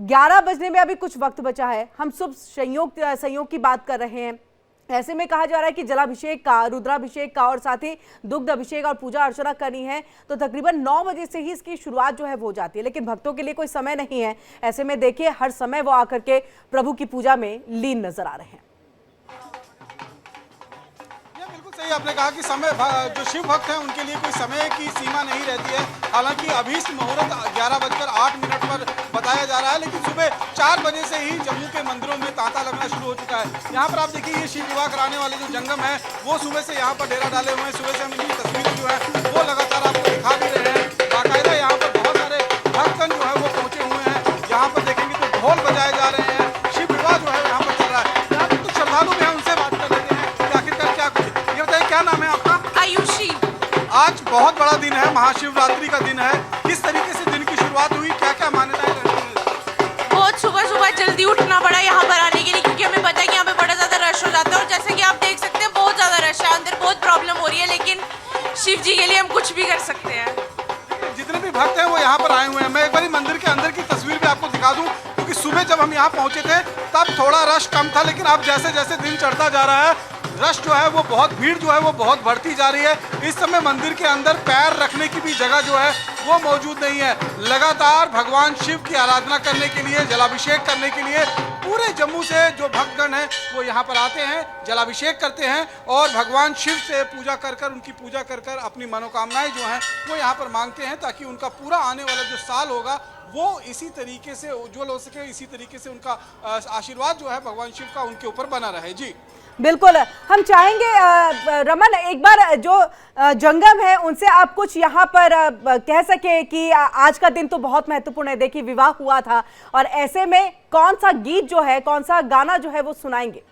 11 बजने में अभी कुछ वक्त बचा है। हम शुभ संयोग की बात कर रहे हैं। ऐसे में कहा जा रहा है कि जलाभिषेक का, रुद्राभिषेक का और साथ ही दुग्ध अभिषेक और पूजा अर्चना करनी है तो तकरीबन 9 बजे से ही इसकी शुरुआत जो है वो हो जाती है, लेकिन भक्तों के लिए कोई समय नहीं है। ऐसे में देखिए हर समय वो आकर के प्रभु की पूजा में लीन नजर आ रहे हैं। सही आपने कहा कि समय जो शिव भक्त हैं उनके लिए कोई समय की सीमा नहीं रहती है। हालांकि अभी मुहूर्त 11:08 पर बताया जा रहा है, लेकिन सुबह 4 बजे से ही जम्मू के मंदिरों में तांता लगना शुरू हो चुका है। यहाँ पर आप देखिए ये शिव विवाह कराने वाले जो जंगम है वो सुबह से यहाँ पर डेरा डाले हुए हैं। सुबह से हम इनकी तस्वीरें जो है वो लगातार आपको दिखा भी रहे हैं। बाकायदा यहाँ पर बहुत सारे भक्तगण जो है वो पहुंचे हुए हैं। यहाँ पर देखेंगे तो ढोल बजाए जा रहे हैं। शिव विवाह जो है यहाँ पर चल रहा है। यहाँ पर कुछ श्रद्धालु भी हैं, उनसे बात कर लेते हैं कि आखिरकार क्या कुछ। ये बताइए क्या नाम है आपका? आयुषी। आज बहुत बड़ा दिन है, महाशिवरात्रि का दिन है। किस तरीके से दिन की शुरुआत हुई, क्या क्या मान्यताएं रहती हैं? बहुत सुबह जल्दी उठना पड़ा यहाँ पर आने के लिए, क्योंकि हमें पता है कि यहाँ पे बड़ा ज्यादा रश हो जाता है। और जैसे कि आप देख सकते हैं बहुत ज्यादा रश है, अंदर बहुत प्रॉब्लम हो रही है, लेकिन शिव जी के लिए हम कुछ भी कर सकते हैं। जितने भी भक्त हैं वो यहाँ पर आए हुए हैं। मैं एक बार मंदिर के अंदर की तस्वीर भी आपको दिखा दूं, क्योंकि सुबह जब हम यहाँ पहुंचे थे तब थोड़ा रश कम था, लेकिन अब जैसे जैसे दिन चढ़ता जा रहा है रश जो है वो बहुत, भीड़ जो है वो बहुत बढ़ती जा रही है। इस समय मंदिर के अंदर पैर रखने की भी जगह जो है वो मौजूद नहीं है। लगातार भगवान शिव की आराधना करने के लिए, जलाभिषेक करने के लिए पूरे जम्मू से जो भक्तगण हैं वो यहाँ पर आते हैं, जलाभिषेक करते हैं और भगवान शिव से पूजा कर कर, उनकी पूजा कर कर अपनी मनोकामनाएं जो हैं वो यहाँ पर मांगते हैं, ताकि उनका पूरा आने वाला जो साल होगा वो इसी तरीके से उज्जवल हो सके, इसी तरीके से उनका आशीर्वाद जो है भगवान शिव का उनके ऊपर बना रहे। जी बिल्कुल, हम चाहेंगे रमन एक बार जो जंगम है उनसे आप कुछ यहाँ पर कह सके कि आज का दिन तो बहुत महत्वपूर्ण है। देखिए विवाह हुआ था और ऐसे में कौन सा गीत जो है, कौन सा गाना जो है वो सुनाएंगे?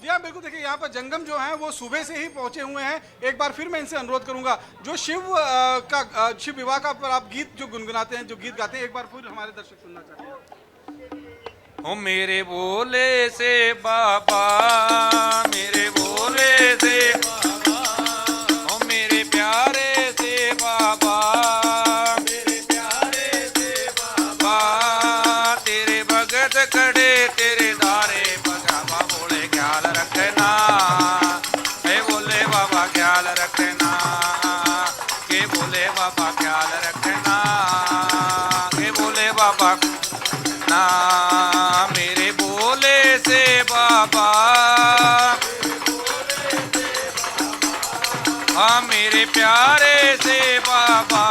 जी हाँ बिल्कुल, देखिए यहाँ पर जंगम जो हैं वो सुबह से ही पहुंचे हुए हैं। एक बार फिर मैं इनसे अनुरोध करूंगा, जो शिव विवाह का पर आप गीत जो गुनगुनाते हैं, जो गीत गाते हैं, एक बार फिर हमारे दर्शक सुनना चाहते हैं। ओ मेरे बोले से बाबा, मेरे बोले से बाबा, ओ मेरे प्यारे से बाबा, मेरे प्यारे से बाबा, तेरे भगत खड़े तेरे दारे बाबा, बोले ख्याल रखना, हे बोले बाबा ख्याल रखना, के बोले बाबा ख्याल रखना, के बोले बाबा ना, मेरे बोले से बाबा, हाँ मेरे प्यारे से बाबा,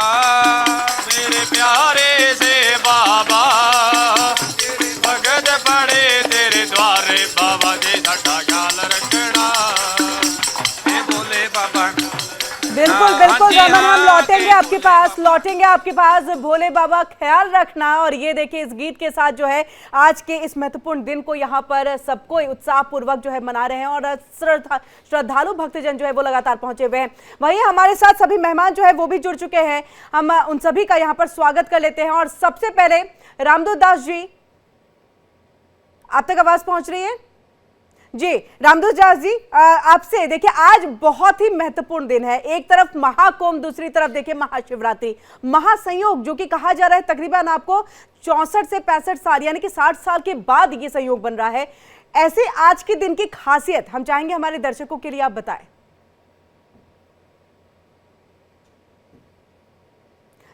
मेरे प्यारे से बाबा, भगत पड़े तेरे द्वारे बाबा, दे सका ख्याल रखना, ये बोले बाबा। बिल्कुल बिल्कुल रमन, हम लौटेंगे आपके पास भोले बाबा ख्याल रखना। और ये देखिए इस गीत के साथ जो है आज के इस महत्वपूर्ण दिन को यहाँ पर सबको उत्साह पूर्वक जो है मना रहे हैं और श्रद्धालु भक्तजन जो है वो लगातार पहुंचे हुए हैं। वहीं हमारे साथ सभी मेहमान जो है वो भी जुड़ चुके हैं, हम उन सभी का यहाँ पर स्वागत कर लेते हैं। और सबसे पहले रामदूत दास जी, आप तक आवाज पहुंच रही है? जी रामदूत दास जी, आपसे देखिए आज बहुत ही महत्वपूर्ण दिन है। एक तरफ महाकुंभ, दूसरी तरफ देखिए महाशिवरात्रि, महासंयोग जो कि कहा जा रहा है तकरीबन आपको 64 से 65 साल यानी कि 60 साल के बाद ये संयोग बन रहा है। ऐसे आज के दिन की खासियत हम चाहेंगे हमारे दर्शकों के लिए आप बताएं।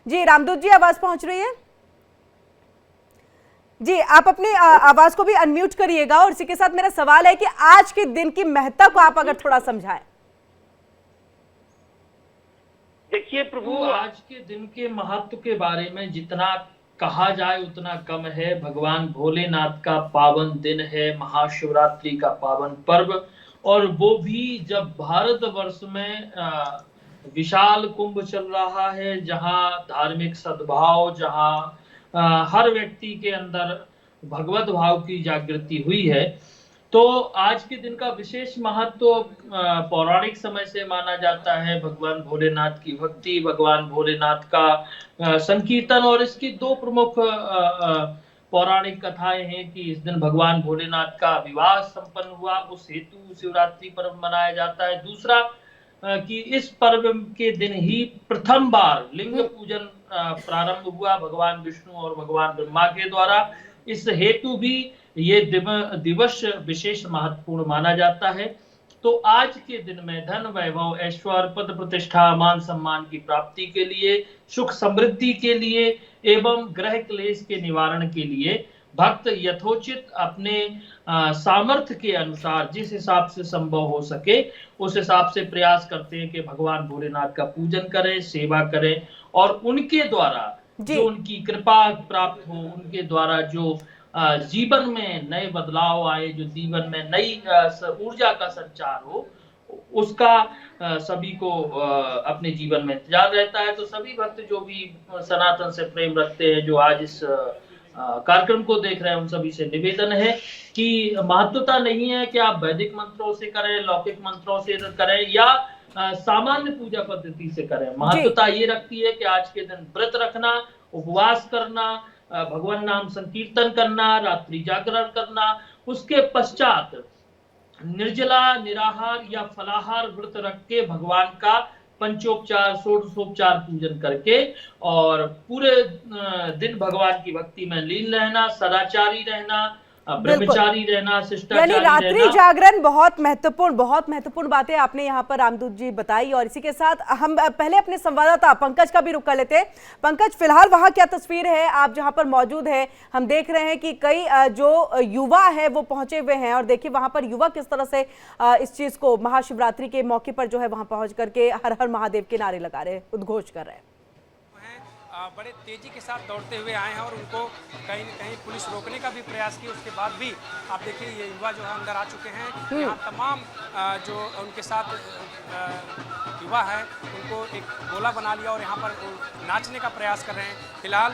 जी रामदूत जी, आवाज पहुंच रही है? जी आप अपनी आवाज को भी अनम्यूट करिएगा। और इसी के साथ मेरा सवाल है कि आज के दिन की महत्ता को आप अगर थोड़ा समझाएं। देखिए प्रभु, आज के दिन के महत्व के बारे में जितना कहा जाए उतना कम है। भगवान भोलेनाथ का पावन दिन है, महाशिवरात्रि का पावन पर्व, और वो भी जब भारतवर्ष में विशाल कुंभ चल रहा है, जहां धार्मिक सद्भाव, जहां हर व्यक्ति के अंदर भगवत भाव की जागृति हुई है। तो आज के दिन का विशेष महत्व पौराणिक समय से माना जाता है। भगवान भोलेनाथ की भक्ति, भगवान भोलेनाथ का संकीर्तन, और इसकी दो प्रमुख पौराणिक कथाएं हैं कि इस दिन भगवान भोलेनाथ का विवाह संपन्न हुआ, उस हेतु शिवरात्रि पर्व मनाया जाता है। दूसरा, कि इस पर्व के दिन ही प्रथम बार लिंग पूजन प्रारंभ हुआ भगवान विष्णु और भगवान ब्रह्मा के द्वारा। इस हेतु भी ये दिवस विशेष महत्वपूर्ण माना जाता है। तो आज के दिन में धन वैभव ऐश्वर्य पद प्रतिष्ठा मान सम्मान की प्राप्ति के लिए, सुख समृद्धि के लिए एवं ग्रह क्लेश के निवारण के लिए भक्त यथोचित अपने सामर्थ्य के अनुसार जिस हिसाब से संभव हो सके उस हिसाब से प्रयास करते हैं कि भगवान भोलेनाथ का पूजन करें, सेवा करें और उनके द्वारा जो उनकी कृपा प्राप्त हो, उनके द्वारा जो जीवन में नए बदलाव आए, जो जीवन में नई ऊर्जा का संचार हो, उसका सभी को अपने जीवन में इंतजार रहता है। तो सभी भक्त जो भी सनातन से प्रेम रखते हैं, जो आज इस कार्यक्रम को देख रहे हैं, उन सभी से निवेदन है कि महत्वता नहीं है कि आप वैदिक मंत्रों से करें, लौकिक मंत्रों से करें या सामान्य पूजा पद्धति से करें। महत्वता ये रखती है कि आज के दिन व्रत रखना, उपवास करना, भगवान नाम संकीर्तन करना, रात्रि जागरण करना, उसके पश्चात निर्जला निराहार या फलाहार व्रत रख के भगवान का पंचोपचार षोडशोपचार पूजन करके और पूरे दिन भगवान की भक्ति में लीन रहना, सदाचारी रहना, ब्रह्मचारी रहना, शिष्टाचारी यानी रात्रि जागरण बहुत महत्वपूर्ण बातें आपने यहाँ पर रामदूत जी बताई। और इसी के साथ हम पहले अपने संवाददाता पंकज का भी रुख कर लेते हैं। पंकज, फिलहाल वहाँ क्या तस्वीर है, आप जहाँ पर मौजूद है? हम देख रहे हैं कि कई जो युवा है वो पहुंचे हुए हैं और देखिए वहाँ पर युवा किस तरह से इस चीज को महाशिवरात्रि के मौके पर जो है वहाँ पहुंच करके हर हर महादेव के नारे लगा रहे हैं, उद्घोष कर रहे हैं। बड़े तेजी के साथ दौड़ते हुए आए हैं और उनको कहीं न कहीं पुलिस रोकने का भी प्रयास की। उसके बाद भी आप देखिए ये युवा जो है अंदर आ चुके हैं। यहाँ तमाम जो उनके साथ युवा हैं उनको एक गोला बना लिया और यहाँ पर नाचने का प्रयास कर रहे हैं। फिलहाल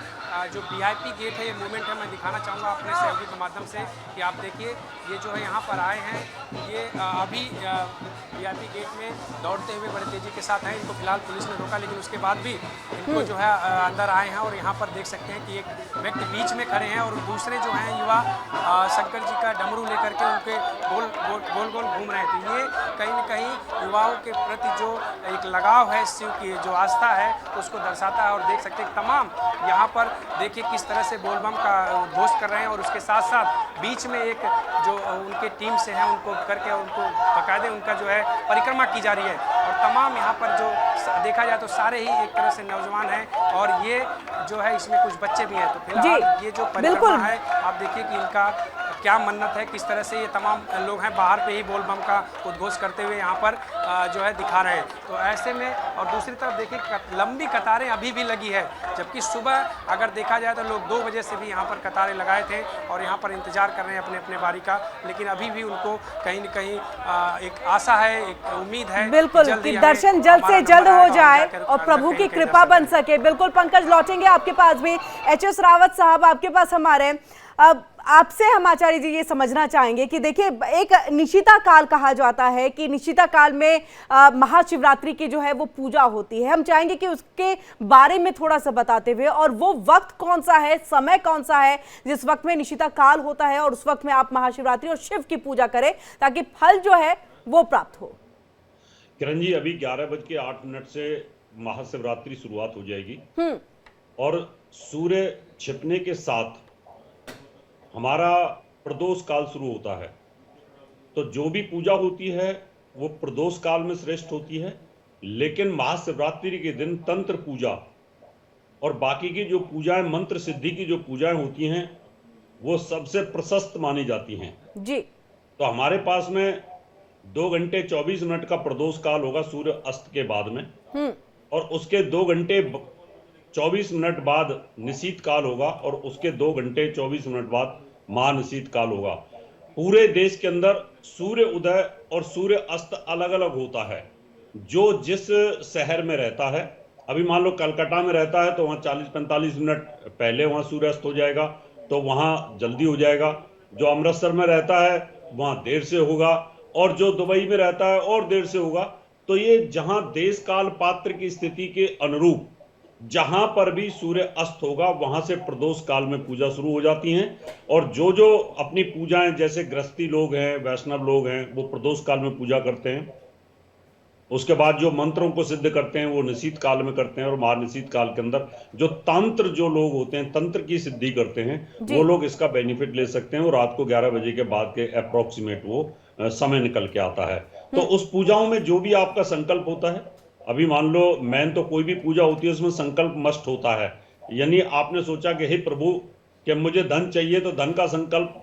जो वीआईपी गेट है, ये मूवमेंट है, मैं दिखाना चाहूँगा अपने सहयोगी के माध्यम से कि आप देखिए ये जो है यहाँ पर आए हैं, ये अभी वीआईपी गेट में दौड़ते हुए बड़े तेजी के साथ हैं। इनको फिलहाल पुलिस ने रोका, लेकिन उसके बाद भी इनको जो है अंदर आए हैं और यहाँ पर देख सकते हैं कि एक व्यक्ति बीच में खड़े हैं और दूसरे जो हैं युवा शंकर जी का डमरू लेकर के उनके गोल गोल घूम रहे हैं। तो ये कहीं न कहीं युवाओं के प्रति जो एक लगाव है, शिव की जो आस्था है उसको दर्शाता है। और देख सकते हैं तमाम यहाँ पर देखिए किस तरह से बोलबम का उद्घोष कर रहे हैं और उसके साथ साथ बीच में एक जो उनके टीम से हैं उनको करके उनको बाकायदे उनका जो है परिक्रमा की जा रही है। और तमाम यहाँ पर जो देखा जाए तो सारे ही एक तरह से नौजवान हैं और ये जो है इसमें कुछ बच्चे भी हैं। तो फिलहाल ये जो परिक्रमा है आप देखिए कि इनका क्या मन्नत है, किस तरह से ये तमाम लोग हैं बाहर पे ही बोलबम का उद्घोष करते हुए यहाँ पर जो है दिखा रहे हैं। तो ऐसे में और दूसरी तरफ देखिए लंबी कतारें अभी भी लगी है, जबकि सुबह अगर देखा जाए तो लोग 2 बजे से भी यहाँ पर कतारें लगाए थे और यहाँ पर इंतजार कर रहे हैं अपने अपने बारी का। लेकिन अभी भी उनको कहीं न कहीं एक आशा है, एक उम्मीद है बिल्कुल कि दर्शन जल्द से जल्द हो जाए और प्रभु की कृपा बन सके। बिल्कुल पंकज, लौटेंगे आपके पास भी। एच.एस. रावत साहब आपके पास हमारे। अब आपसे हम आचार्य जी ये समझना चाहेंगे कि देखिए एक निशिता काल कहा जाता है कि निशिता काल में महाशिवरात्रि की जो है वो पूजा होती है। हम चाहेंगे कि उसके बारे में थोड़ा सा बताते हुए, और वो वक्त कौन सा है, समय कौन सा है जिस वक्त में निशिता काल होता है और उस वक्त में आप महाशिवरात्रि और शिव की पूजा करें ताकि फल जो है वो प्राप्त हो। किरण जी, अभी 11:08 से महाशिवरात्रि शुरुआत हो जाएगी और सूर्य छिपने के साथ हमारा प्रदोष काल शुरू होता है। तो जो भी पूजा होती है वो प्रदोष काल में श्रेष्ठ होती है, लेकिन महाशिवरात्रि के दिन तंत्र पूजा और बाकी की जो पूजाएं, मंत्र सिद्धि की जो पूजाएं होती हैं वो सबसे प्रशस्त मानी जाती हैं जी। तो हमारे पास में 2 घंटे 24 मिनट का प्रदोष काल होगा सूर्य अस्त के बाद में, और उसके 2 घंटे 24 मिनट बाद निशीत काल होगा और उसके 2 घंटे 24 मिनट बाद महानिशीत काल होगा। पूरे देश के अंदर सूर्य उदय और सूर्य अस्त अलग अलग होता है, जो जिस शहर में रहता है। अभी मान लो कलकत्ता में रहता है तो वहाँ 40-45 मिनट पहले वहाँ सूर्य अस्त हो जाएगा, तो वहाँ जल्दी हो जाएगा। जो अमृतसर में रहता है वहाँ देर से होगा, और जो दुबई में रहता है और देर से होगा। तो ये जहाँ देश काल पात्र की स्थिति के अनुरूप जहां पर भी सूर्य अस्त होगा वहां से प्रदोष काल में पूजा शुरू हो जाती हैं। और जो जो अपनी पूजाएं, जैसे गृहस्थी लोग हैं, वैष्णव लोग हैं, वो प्रदोष काल में पूजा करते हैं। उसके बाद जो मंत्रों को सिद्ध करते हैं वो निशीत काल में करते हैं, और महानिशीत काल के अंदर जो तंत्र जो लोग होते हैं, तंत्र की सिद्धि करते हैं, वो लोग इसका बेनिफिट ले सकते हैं। और रात को 11 बजे के बाद के अप्रोक्सीमेट वो समय निकल के आता है। तो उस पूजाओं में जो भी आपका संकल्प होता है, अभी मान लो मैन तो कोई भी पूजा होती है उसमें संकल्प मस्ट होता है। यानी आपने सोचा कि हे प्रभु कि मुझे धन चाहिए, तो धन का संकल्प,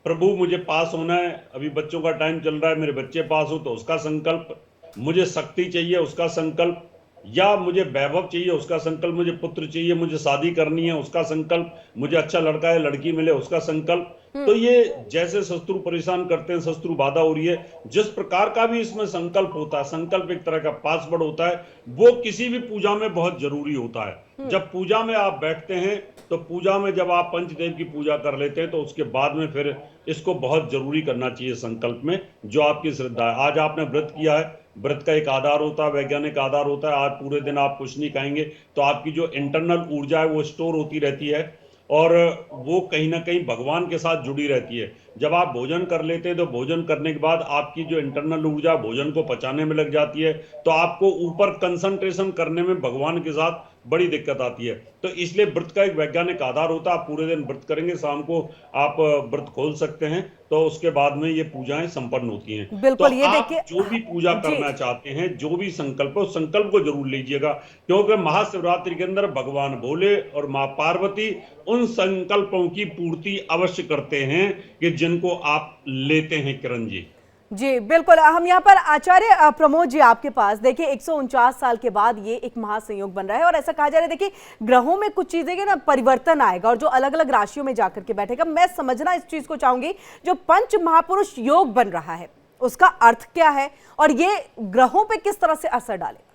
प्रभु मुझे पास होना है, अभी बच्चों का टाइम चल रहा है, मेरे बच्चे पास हो तो उसका संकल्प, मुझे शक्ति चाहिए उसका संकल्प, या मुझे वैभव चाहिए उसका संकल्प, मुझे पुत्र चाहिए, मुझे शादी करनी है उसका संकल्प, मुझे अच्छा लड़का या लड़की मिले उसका संकल्प। तो ये जैसे शत्रु परेशान करते हैं, शत्रु बाधा हो रही है, जिस प्रकार का भी इसमें संकल्प होता है, संकल्प एक तरह का पासवर्ड होता है, वो किसी भी पूजा में बहुत जरूरी होता है। जब पूजा में आप बैठते हैं तो पूजा में जब आप पंचदेव की पूजा कर लेते हैं तो उसके बाद में फिर इसको बहुत जरूरी करना चाहिए संकल्प में, जो आपकी श्रद्धा है। आज आपने व्रत किया है, व्रत का एक आधार होता है, वैज्ञानिक आधार होता है। आज पूरे दिन आप कुछ नहीं खाएंगे तो आपकी जो इंटरनल ऊर्जा है वो स्टोर होती रहती है, और वो कहीं ना कहीं भगवान के साथ जुड़ी रहती है। जब आप भोजन कर लेते हैं तो भोजन करने के बाद आपकी जो इंटरनल ऊर्जा भोजन को पचाने में लग जाती है, तो आपको ऊपर कंसंट्रेशन करने में भगवान के साथ बड़ी दिक्कत आती है। तो इसलिए व्रत का एक वैज्ञानिक आधार होता है। आप पूरे दिन व्रत करेंगे, शाम को आप व्रत खोल सकते हैं, तो उसके बाद में ये पूजाएं संपन्न होती हैं। बिल्कुल, तो ये आप देखिए जो भी पूजा करना चाहते हैं, जो भी संकल्प है, उस संकल्प को जरूर लीजिएगा, क्योंकि महाशिवरात्रि के अंदर भगवान भोले और माँ पार्वती उन संकल्पों की पूर्ति अवश्य करते हैं कि जिनको आप लेते हैं। किरण जी जी बिल्कुल, हम यहाँ पर आचार्य प्रमोद जी आपके पास देखिए 149 साल के बाद ये एक महासंयोग बन रहा है, और ऐसा कहा जा रहा है देखिए ग्रहों में कुछ चीजें के ना परिवर्तन आएगा और जो अलग अलग राशियों में जाकर के बैठेगा। मैं समझना इस चीज को चाहूंगी, जो पंच महापुरुष योग बन रहा है उसका अर्थ क्या है और ये ग्रहों पे किस तरह से असर डालेगा?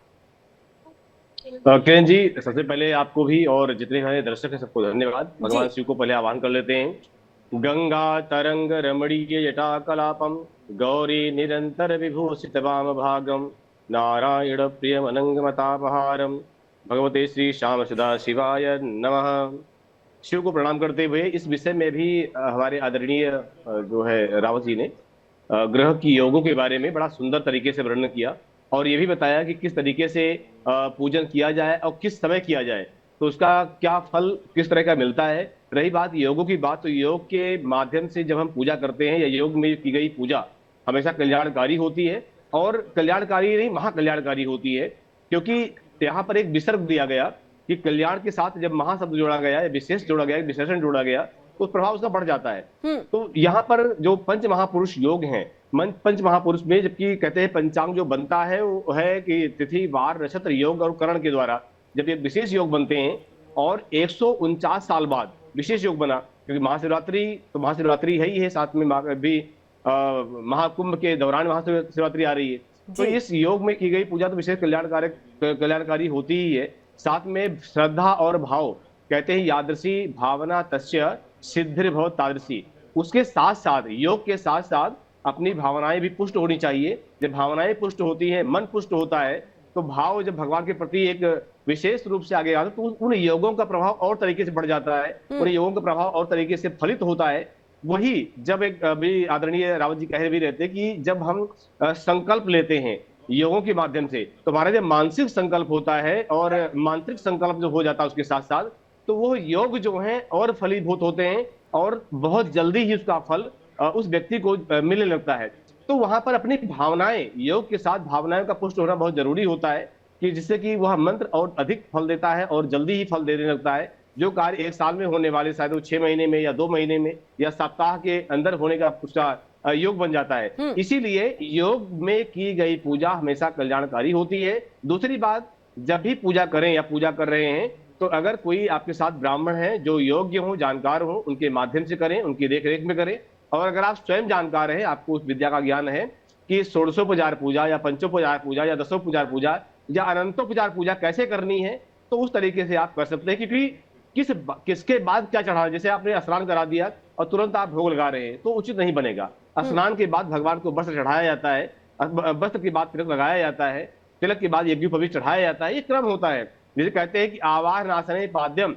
किरण जी, सबसे पहले आपको भी और जितने हमारे दर्शक हैं सबको धन्यवाद। भगवान शिव को पहले आह्वान कर लेते हैं। गंगा तरंग रमणीय जटा कलापम गौरी निरंतर विभूषित वाम भागम नारायण प्रियम अनंगमतापहारम भगवते श्री श्याम सदा शिवाय नमः। शिव को प्रणाम करते हुए इस विषय में भी हमारे आदरणीय जो है रावत जी ने ग्रह की योगों के बारे में बड़ा सुंदर तरीके से वर्णन किया, और ये भी बताया कि किस तरीके से पूजन किया जाए और किस समय किया जाए, तो उसका क्या फल किस तरह का मिलता है। रही बात योगों की बात, तो योग के माध्यम से जब हम पूजा करते हैं या योग में की गई पूजा हमेशा कल्याणकारी होती है, और कल्याणकारी नहीं महाकल्याणकारी होती है, क्योंकि यहाँ पर एक विसर्ग दिया गया कि कल्याण के साथ जब महाशब्द जोड़ा गया या विशेष जोड़ा गया, विशेषण जोड़ा गया, तो उस प्रभाव उसका बढ़ जाता है। तो यहाँ पर जो पंच महापुरुष योग हैं, पंच महापुरुष में जबकि कहते हैं पंचांग जो बनता है वो है कि तिथि वार नक्षत्र योग और करण के द्वारा जब ये विशेष योग बनते हैं, और 149 साल बाद विशेष योग बना, क्योंकि महाशिवरात्रि तो महाशिवरात्रि है ही है, साथ में भी महाकुंभ के दौरान महाशिवरात्रि आ रही है। तो इस योग में की गई पूजा तो विशेष कल्याणकारी होती ही है। साथ में श्रद्धा और भाव, कहते हैं यादृशी भावना तस्य सिद्धिर्भव तादृशी, उसके साथ साथ योग के साथ साथ अपनी भावनाएं भी पुष्ट होनी चाहिए। जब भावनाएं पुष्ट होती हैं, मन पुष्ट होता है, तो भाव जब भगवान के प्रति एक विशेष रूप से आगे आता है, तो उन योगों का प्रभाव और तरीके से बढ़ जाता है, उन योगों का प्रभाव और तरीके से फलित होता है। वही जब एक अभी आदरणीय रावत जी कह भी रहते कि जब हम संकल्प लेते हैं योगों के माध्यम से, तो हमारा जब मानसिक संकल्प होता है और मांत्रिक संकल्प जो हो जाता है उसके साथ साथ, तो वो योग जो है और फलीभूत होते हैं और बहुत जल्दी ही उसका फल उस व्यक्ति को मिलने लगता है। तो वहां पर अपनी भावनाएं, योग के साथ भावनाओं का पुष्ट होना बहुत जरूरी होता है, कि जिससे कि वह मंत्र और अधिक फल देता है और जल्दी ही फल देने लगता है। जो कार्य एक साल में होने वाले शायद वो 6 महीने में या 2 महीने में या सप्ताह के अंदर होने का उसका योग बन जाता है। इसीलिए योग में की गई पूजा हमेशा कल्याणकारी होती है। दूसरी बात, जब भी पूजा करें या पूजा कर रहे हैं, तो अगर कोई आपके साथ ब्राह्मण है जो योग्य हो, जानकार हो, उनके माध्यम से करें, उनकी देखरेख में करें। और अगर आप स्वयं जानकार हैं, आपको उस विद्या का ज्ञान है कि 16उपचार पूजा या पंचोपचार पूजा या दसोपचार पूजा या अनंतोपचार पूजा कैसे करनी है, तो उस तरीके से आप कर सकते हैं। क्योंकि किसके बाद क्या चढ़ाना, जैसे आपने स्नान करा दिया और तुरंत आप भोग लगा रहे हैं, तो उचित नहीं बनेगा। स्नान के बाद भगवान को वस्त्र चढ़ाया जाता है, वस्त्र के बाद तिलक लगाया जाता है, तिलक के बाद यज्ञोपवीत चढ़ाया जाता है। ये क्रम होता है। जैसे कहते हैं कि आवाह नासने पाद्यम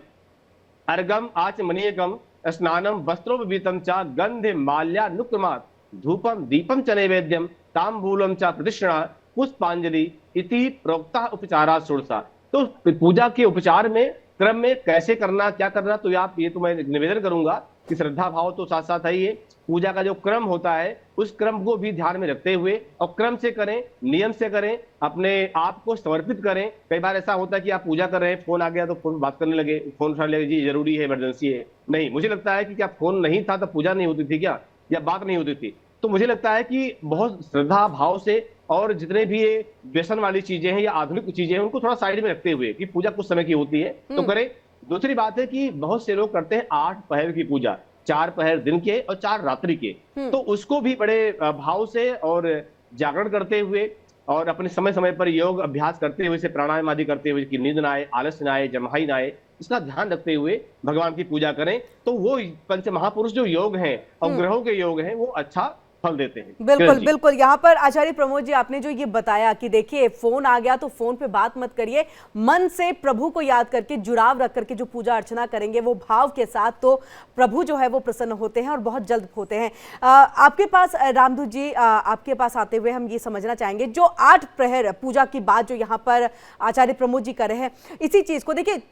अर्गम आचमनीयकम स्नानम वस्त्रोपवीतम च गंधे माल्या नुक्मात् धूपम दीपम च नैवेद्यम तांबूलम च प्रतिष्ठा पुष्पांजलि इति प्रोक्ता उपचारा षोडशा। तो पूजा के उपचार में क्रम में कैसे करना, क्या करना, तो आप ये तो मैं निवेदन करूंगा कि श्रद्धा भाव तो साथ साथ है ही है, पूजा का जो क्रम होता है उस क्रम को भी ध्यान में रखते हुए और क्रम से करें, नियम से करें, अपने आप को समर्पित करें। कई बार ऐसा होता है कि आप पूजा कर रहे हैं, फोन आ गया तो फोन बात करने लगे, फोन उठा लगे, जी जरूरी है, इमरजेंसी है। नहीं, मुझे लगता है कि क्या फोन नहीं था तो पूजा नहीं होती थी क्या, या बात नहीं होती थी? तो मुझे लगता है कि बहुत श्रद्धा भाव से और जितने भी ये व्यसन वाली चीजें हैं या आधुनिक चीजें हैं उनको थोड़ा साइड में रखते हुए कि पूजा कुछ समय की होती है तो करें। दूसरी बात है कि बहुत से लोग करते हैं 8 पहर की पूजा, 4 पहर दिन के और 4 रात्रि के, तो उसको भी बड़े भाव से और जागरण करते हुए और अपने समय समय पर योग अभ्यास करते हुए, से प्राणायाम आदि करते हुए कि नींद ना आए, आलस्य ना आए, जम्हाई ना आए, इसका ध्यान रखते हुए भगवान की पूजा करें। तो वो पंच महापुरुष जो योग हैं और ग्रहों के योग हैं वो अच्छा फल देते हैं। बिल्कुल बिल्कुल। यहाँ पर आचार्य प्रमोद जी आपने जो ये बताया कि देखिए फोन आ गया तो फोन पे बात मत करिए, मन से प्रभु को याद करके जुड़ाव रख करके जो पूजा अर्चना करेंगे वो भाव के साथ, तो प्रभु जो है वो प्रसन्न होते हैं और बहुत जल्द होते हैं। आपके पास रामदूत जी, आपके पास आते हुए हम ये समझना चाहेंगे जो 8 प्रहर पूजा की बात जो यहाँ पर आचार्य प्रमोद जी कर रहे हैं, इसी चीज को देखिए,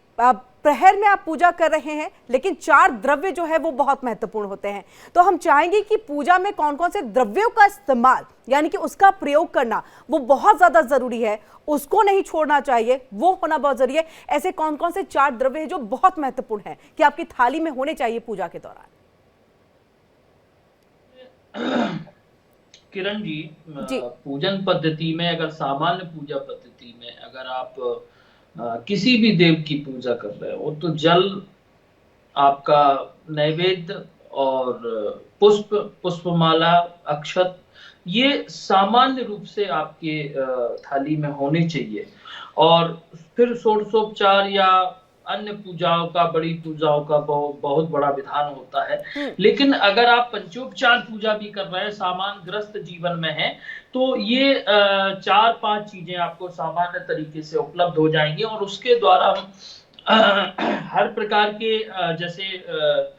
प्रहर में आप पूजा कर रहे हैं लेकिन 4 द्रव्य जो है वो बहुत महत्वपूर्ण होते हैं। तो हम चाहेंगे कि पूजा में कौन कौन से द्रव्यों का इस्तेमाल, यानी कि उसका प्रयोग करना वो बहुत ज्यादा जरूरी है, उसको नहीं छोड़ना चाहिए, वो होना बहुत जरूरी है। ऐसे कौन कौन से 4 द्रव्य हैं जो बहुत महत्वपूर्ण है कि आपकी थाली में होने चाहिए पूजा के दौरान? किरण जी, पूजन पद्धति में, अगर सामान्य पूजा पद्धति में अगर आप किसी भी देव की पूजा कर रहे हो तो जल, आपका नैवेद्य और पुष्पमाला, अक्षत, ये सामान्य रूप से आपके थाली में होने चाहिए। और फिर षोडशोपचार या अन्य पूजाओं का, बड़ी पूजाओं का बहुत बड़ा विधान होता है। लेकिन अगर आप पंचोपचार पूजा भी कर रहे हैं, सामान्य ग्रस्त जीवन में है, तो ये 4-5 चीजें आपको सामान्य तरीके से उपलब्ध हो जाएंगी और उसके द्वारा हर प्रकार के जैसे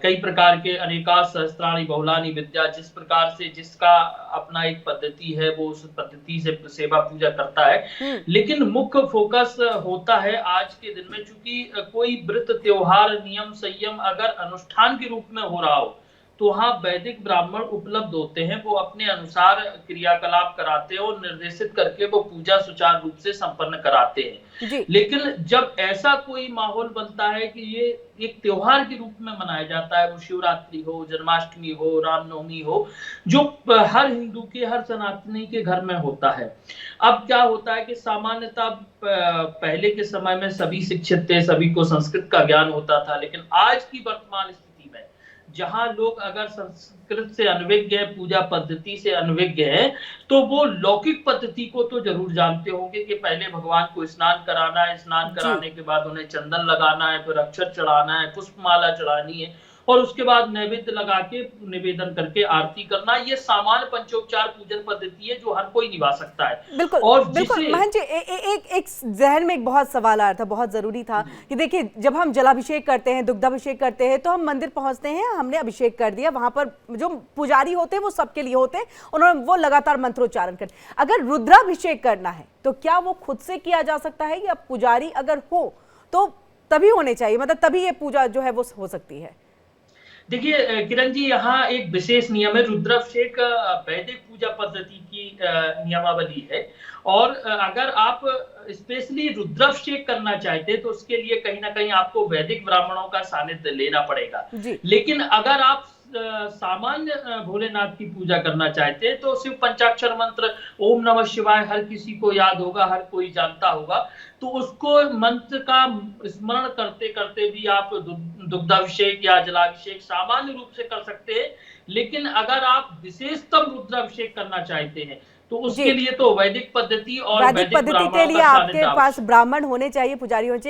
कई प्रकार के अनेका सहस्त्राणि बहुलानि विद्या, जिस प्रकार से जिसका अपना एक पद्धति है वो उस पद्धति से सेवा पूजा करता है। लेकिन मुख्य फोकस होता है आज के दिन में, चूंकि कोई व्रत, त्योहार, नियम, संयम अगर अनुष्ठान के रूप में हो रहा हो तो वहाँ वैदिक ब्राह्मण उपलब्ध होते हैं, वो अपने अनुसार क्रियाकलाप कराते हैं और निर्देशित करके वो पूजा सुचारू रूप से संपन्न कराते हैं। लेकिन जब ऐसा कोई माहौल बनता है कि ये एक त्योहार के रूप में मनाया जाता है, वो शिवरात्रि हो, जन्माष्टमी हो, रामनवमी हो, जो हर हिंदू के, हर सनातनी के घर में होता है। अब क्या होता है कि सामान्यतः पहले के समय में सभी शिक्षित थे, सभी को संस्कृत का ज्ञान होता था, लेकिन आज की वर्तमान स्थिति में जहां लोग अगर संस्कृत से अनभिज्ञ है, पूजा पद्धति से अनभिज्ञ है, तो वो लौकिक पद्धति को तो जरूर जानते होंगे कि पहले भगवान को स्नान कराना है, स्नान कराने के बाद उन्हें चंदन लगाना है, फिर अक्षत चढ़ाना है, पुष्पमाला चढ़ानी है और उसके बाद नैवेद्य लगा के निवेदन करके आरती करना। ये सामान्य पंचोपचार पूजन पद्धति है जो हर कोई निभा सकता है। बिल्कुल, और बिल्कुल महन जी, एक जहन में एक बहुत सवाल आ रहा था, बहुत जरूरी था कि देखिए जब हम जलाभिषेक करते हैं, दुग्धाभिषेक करते हैं, तो हम मंदिर पहुंचते हैं, हमने अभिषेक कर दिया, वहां पर जो पुजारी होते हैं वो सबके लिए होते हैं, उन्होंने वो लगातार मंत्रोच्चारण कर। अगर रुद्राभिषेक करना है तो क्या वो खुद से किया जा सकता है या पुजारी अगर हो तो तभी होने चाहिए, मतलब तभी ये पूजा जो है वो हो सकती है? देखिए किरण जी, यहाँ एक विशेष नियम है। रुद्राभिषेक वैदिक पूजा पद्धति की नियमावली है और अगर आप स्पेशली रुद्राभिषेक करना चाहते हैं तो उसके लिए कहीं ना कहीं आपको वैदिक ब्राह्मणों का सानिध्य लेना पड़ेगा। लेकिन अगर आप सामान्य भोलेनाथ की पूजा करना चाहते हैं तो शिव पंचाक्षर मंत्र ओम नमः शिवाय हर किसी को याद होगा, हर कोई जानता होगा, तो उसको मंत्र का स्मरण करते करते भी आप दुग्धाभिषेक या जलाभिषेक सामान्य रूप से कर सकते हैं। लेकिन अगर आप विशेषतम रुद्राभिषेक करना चाहते हैं तो उसके लिए तो वैदिक पद्धति और वैदिक पद्धति के लिए आपके पास ब्राह्मण होने चाहिए, पुजारी होने चाहिए।